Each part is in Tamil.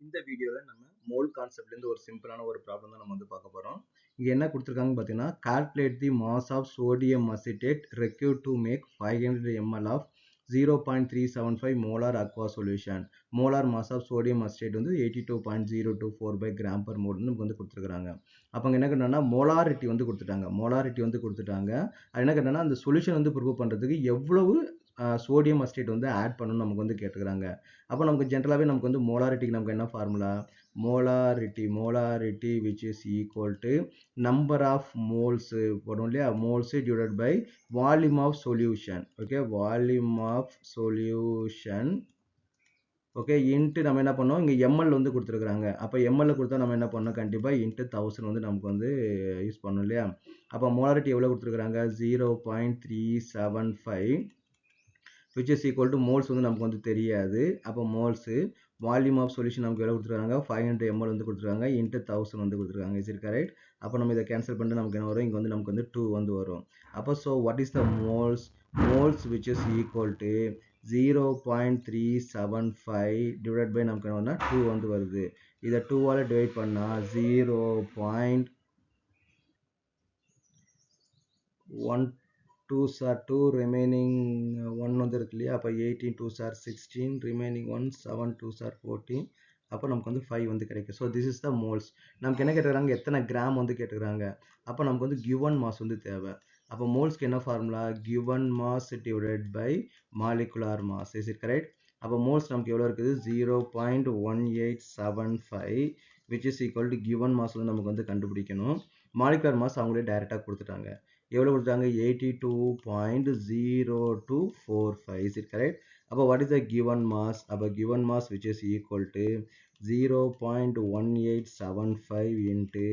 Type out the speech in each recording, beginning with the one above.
இந்த வீடியோவில் நம்ம மோல் கான்செப்ட்லேருந்து ஒரு சிம்பிளான ஒரு ப்ராப்ளம் தான் நம்ம வந்து பார்க்க போகிறோம். இங்கே என்ன கொடுத்துருக்காங்கன்னு பார்த்தீங்கன்னா, calculate the mass of sodium acetate required to make 500 ml of 0.375 molar aqueous solution. Molar mass of sodium acetate வந்து 82.024 by gram per mole நமக்கு வந்து கொடுத்துருக்காங்க. அப்போ அங்கே என்ன கேட்டாங்கன்னா மோலாரிட்டி வந்து கொடுத்துட்டாங்க. அது என்ன கேட்டாங்கன்னா அந்த சொல்யூஷன் வந்து ப்ரூவ் பண்ணுறதுக்கு எவ்வளவு சோடியம் அசிட்டேட் வந்து ஆட் பண்ணணும்னு நமக்கு வந்து கேட்டுக்கிறாங்க. அப்போ நமக்கு ஜென்ரலாகவே நமக்கு வந்து மோலாரிட்டிக்கு நமக்கு என்ன formula, molarity which is equal to number of moles போடும் இல்லையா, moles divided by volume of solution. Okay, volume of solution. Okay, into நம்ம என்ன பண்ணோம், இங்கே எம்எல் வந்து கொடுத்துருக்குறாங்க. அப்போ எம்எல்ல கொடுத்தா நம்ம என்ன பண்ணோம், கண்டிப்பாக இன்ட்டு 1000 வந்து நமக்கு வந்து யூஸ் பண்ணணும் இல்லையா. அப்போ மோலாரிட்டி எவ்வளோ கொடுத்துருக்குறாங்க, 0.375 which is equal to moles வந்து நமக்கு வந்து தெரியாது. அப்போ மோல்ஸு வால்யூம் ஆஃப் சொல்யூஷன் நமக்கு எவ்வளோ கொடுத்துருக்காங்க, 500 ml வந்து கொடுத்துருக்காங்க, இன்ட்டு 1000 வந்து கொடுத்துருக்காங்க. Is it correct? அப்போ நம்ம இதை கேன்சல் பண்ணிட்டு நமக்கு என்ன வரும், இங்கே வந்து நமக்கு வந்து 2 வந்து வரும். அப்போ so what is the moles which is equal to 0.375 divided by நமக்கு என்ன 2 வந்து வருது. இதை 2ஆல் டிவைட் பண்ணால் 0.12 are 2 remaining 1 வந்து இருக்கு இல்லையா. அப்போ 18 2s are 16 remaining 1 7 2s are 14. அப்போ நமக்கு வந்து 5 வந்து கிடைக்கும். So this is the moles. நமக்கு என்ன கேட்டுக்கிறாங்க, எத்தனை கிராம் வந்து கேட்டுக்கிறாங்க. அப்போ நமக்கு வந்து கிவன் மாஸ் வந்து தேவை. அப்போ மோல்ஸ்க்கு என்ன formula, given mass divided by molecular mass. Is it correct? அப்போ மோல்ஸ் நமக்கு எவ்வளோ இருக்குது, 0.1875 which is equal to given mass வந்து நமக்கு வந்து கண்டுபிடிக்கணும். மாலிகுலார் மாஸ் அவங்களே டைரெக்டாக கொடுத்துட்டாங்க. எவ்வளோ கொடுத்தாங்க, 82.0245. Is it correct? அப்போ what is the given mass, அப்போ given mass which is equal to 0.1875 into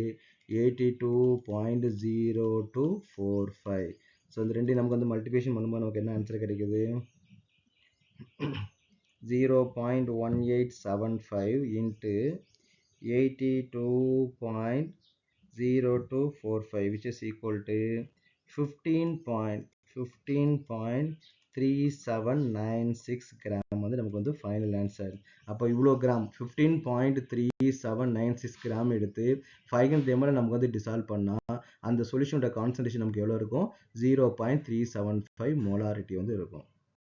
82.0245. So இந்த ரெண்டு நமக்கு வந்து மல்டிபிகேஷன் பண்ணும்போது நமக்கு என்ன ஆன்சர் கிடைக்குது, 0.1875 into 82.0245 which is equal to 15.3796 gram வந்து நமக்கு வந்து ஃபைனல் ஆன்சர். அப்போ இவ்வளோ கிராம் 15.3796 கிராம் எடுத்து 500 ml நமக்கு வந்து டிசால்வ் பண்ணால் அந்த சொல்யூஷனோட கான்சன்ட்ரேஷன் நமக்கு எவ்வளோ இருக்கும், 0.375 மோலாரிட்டி வந்து இருக்கும்.